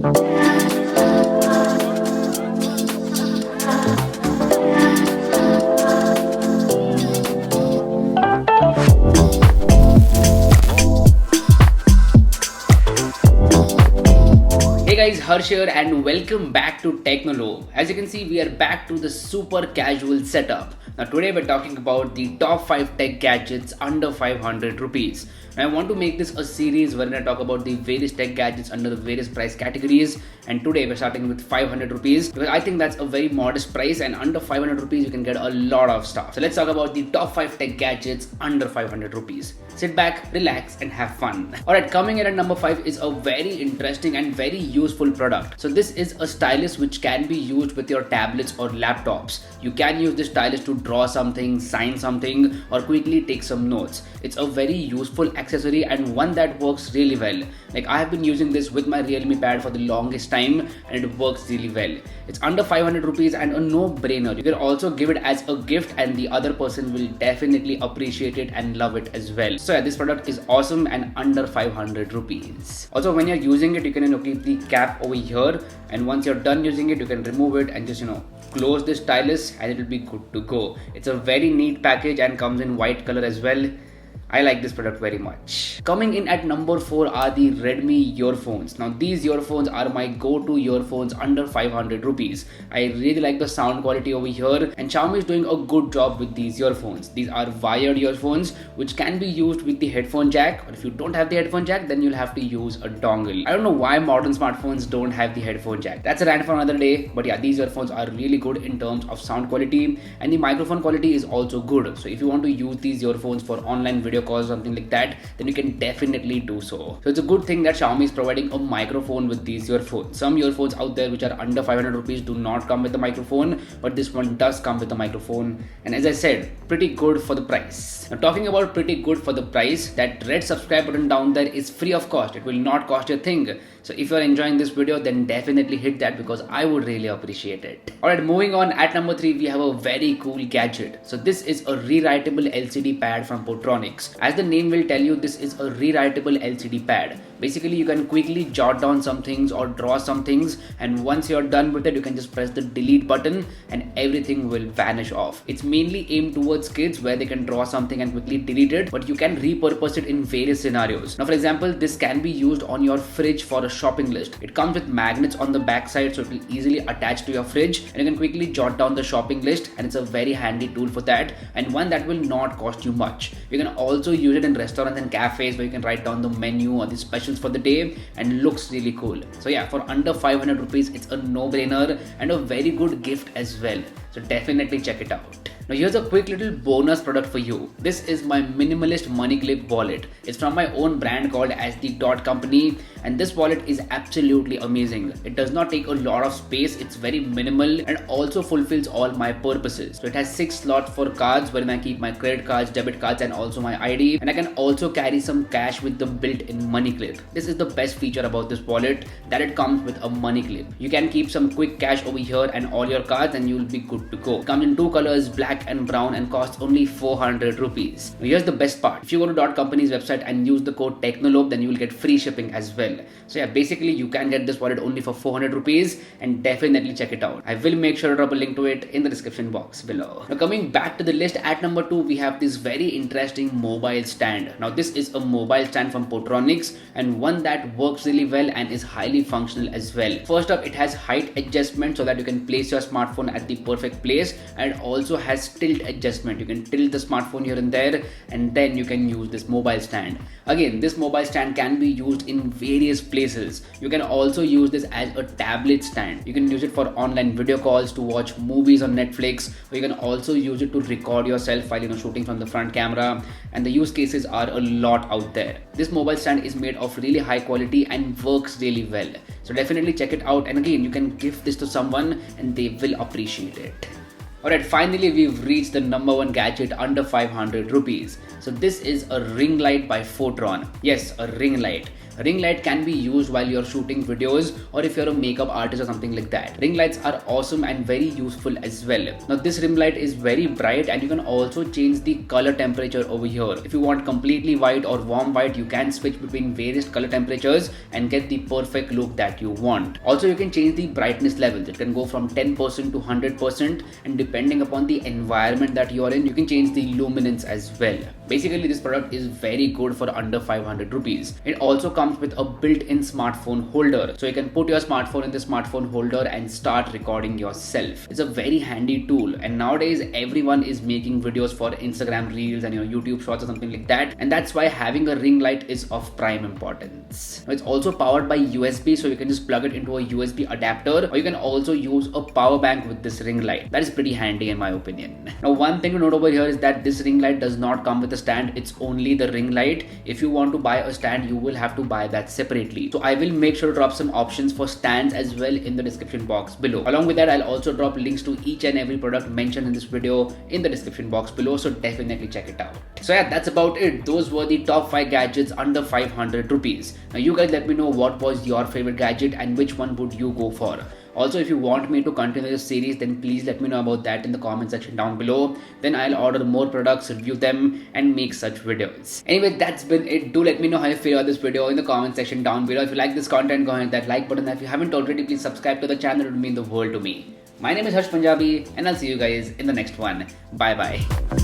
Hey guys, Harsh here and welcome back to Technolobe. As you can see, we are back to the super casual setup. Now today we're talking about the top 5 tech gadgets under 500 rupees. Now, I want to make this a series wherein I talk about the various tech gadgets under the various price categories, and today we're starting with 500 rupees because I think that's a very modest price, and under 500 rupees you can get a lot of stuff. So let's talk about the top 5 tech gadgets under 500 rupees. Sit back, relax and have fun. Alright, coming in at number 5 is a very interesting and very useful product. So this is a stylus which can be used with your tablets or laptops. You can use this stylus to draw something, sign something, or quickly take some notes. It's a very useful accessory and one that works really well. Like, I have been using this with my Realme pad for the longest time and it works really well. It's under 500 rupees and a no-brainer. You can also give it as a gift and the other person will definitely appreciate it and love it as well. So yeah, this product is awesome and under 500 rupees. Also, when you're using it, you can keep the cap over here, and once you're done using it, you can remove it and just close this stylus and it will be good to go. It's a very neat package and comes in white color as well. I like this product very much. Coming in at number 4 are the Redmi earphones. Now these earphones are my go-to earphones under 500 rupees. I really like the sound quality over here, and Xiaomi is doing a good job with these earphones. These are wired earphones which can be used with the headphone jack, or if you don't have the headphone jack then you'll have to use a dongle. I don't know why modern smartphones don't have the headphone jack. That's a rant for another day, but yeah, these earphones are really good in terms of sound quality, and the microphone quality is also good. So if you want to use these earphones for online video calls, something like that, then you can definitely do so. So it's a good thing that Xiaomi is providing a microphone with these earphones. Some earphones out there which are under 500 rupees do not come with the microphone, but this one does come with the microphone, and as I said, pretty good for the price. Now talking about pretty good for the price, that red subscribe button down there is free of cost. It will not cost you a thing. So if you are enjoying this video, then definitely hit that because I would really appreciate it. Alright, moving on, at number 3 we have a very cool gadget. So this is a rewritable LCD pad from Potronix. As the name will tell you, this is a rewritable LCD pad. Basically, you can quickly jot down some things or draw some things, and once you're done with it, you can just press the delete button and everything will vanish off. It's mainly aimed towards kids where they can draw something and quickly delete it, but you can repurpose it in various scenarios. Now for example, this can be used on your fridge for a shopping list. It comes with magnets on the back side, so it will easily attach to your fridge and you can quickly jot down the shopping list, and it's a very handy tool for that, and one that will not cost you much. You can also use it in restaurants and cafes where you can write down the menu or the specials for the day, and looks really cool. So yeah, for under 500 rupees, it's a no-brainer and a very good gift as well. So definitely check it out. Now here's a quick little bonus product for you. This is my minimalist money clip wallet. It's from my own brand called as the Dot Company, and this wallet is absolutely amazing. It does not take a lot of space, it's very minimal and also fulfills all my purposes. So it has 6 slots for cards wherein I keep my credit cards, debit cards and also my ID, and I can also carry some cash with the built-in money clip. This is the best feature about this wallet, that it comes with a money clip. You can keep some quick cash over here and all your cards and you will be good to go. It comes in 2 colors, black and brown, and costs only 400 rupees. Now here's the best part. If you go to Dot Company's website and use the code Technolobe, then you will get free shipping as well. So yeah, basically you can get this wallet only for 400 rupees and definitely check it out. I will make sure to drop a link to it in the description box below. Now coming back to the list, at number 2 we have this very interesting mobile stand. Now this is a mobile stand from Potronix and one that works really well and is highly functional as well. First up, it has height adjustment so that you can place your smartphone at the perfect place, and it also has tilt adjustment. You can tilt the smartphone here and there, and then you can use this mobile stand. Again, this mobile stand can be used in various places. You can also use this as a tablet stand. You can use it for online video calls, to watch movies on Netflix, or you can also use it to record yourself while shooting from the front camera, and the use cases are a lot out there. This mobile stand is made of really high quality and works really well. So definitely check it out, and again, you can gift this to someone and they will appreciate it. Alright, finally we've reached the number 1 gadget under 500 rupees. So this is a ring light by Potron. Yes, a ring light. Ring light can be used while you're shooting videos or if you're a makeup artist or something like that. Ring lights are awesome and very useful as well. Now this ring light is very bright and you can also change the color temperature over here. If you want completely white or warm white, you can switch between various color temperatures and get the perfect look that you want. Also, you can change the brightness levels. It can go from 10% to 100%, and depending upon the environment that you are in, you can change the luminance as well. Basically, this product is very good for under 500 rupees. It also comes with a built-in smartphone holder, so you can put your smartphone in the smartphone holder and start recording yourself. It's a very handy tool, and nowadays everyone is making videos for Instagram Reels and YouTube Shorts or something like that, and that's why having a ring light is of prime importance. It's also powered by USB, so you can just plug it into a USB adapter, or you can also use a power bank with this ring light. That is pretty handy in my opinion. Now, one thing to note over here is that this ring light does not come with a stand. It's only the ring light. If you want to buy a stand, you will have to buy that separately. So I will make sure to drop some options for stands as well in the description box below. Along with that, I'll also drop links to each and every product mentioned in this video in the description box below, so definitely check it out. So yeah, that's about it. Those were the top 5 gadgets under 500 rupees. Now you guys let me know what was your favorite gadget and which one would you go for. Also, if you want me to continue this series, then please let me know about that in the comment section down below. Then I'll order more products, review them, and make such videos. Anyway, that's been it. Do let me know how you feel about this video in the comment section down below. If you like this content, go ahead and hit that like button. If you haven't already, please subscribe to the channel. It would mean the world to me. My name is Harsh Punjabi, and I'll see you guys in the next one. Bye bye.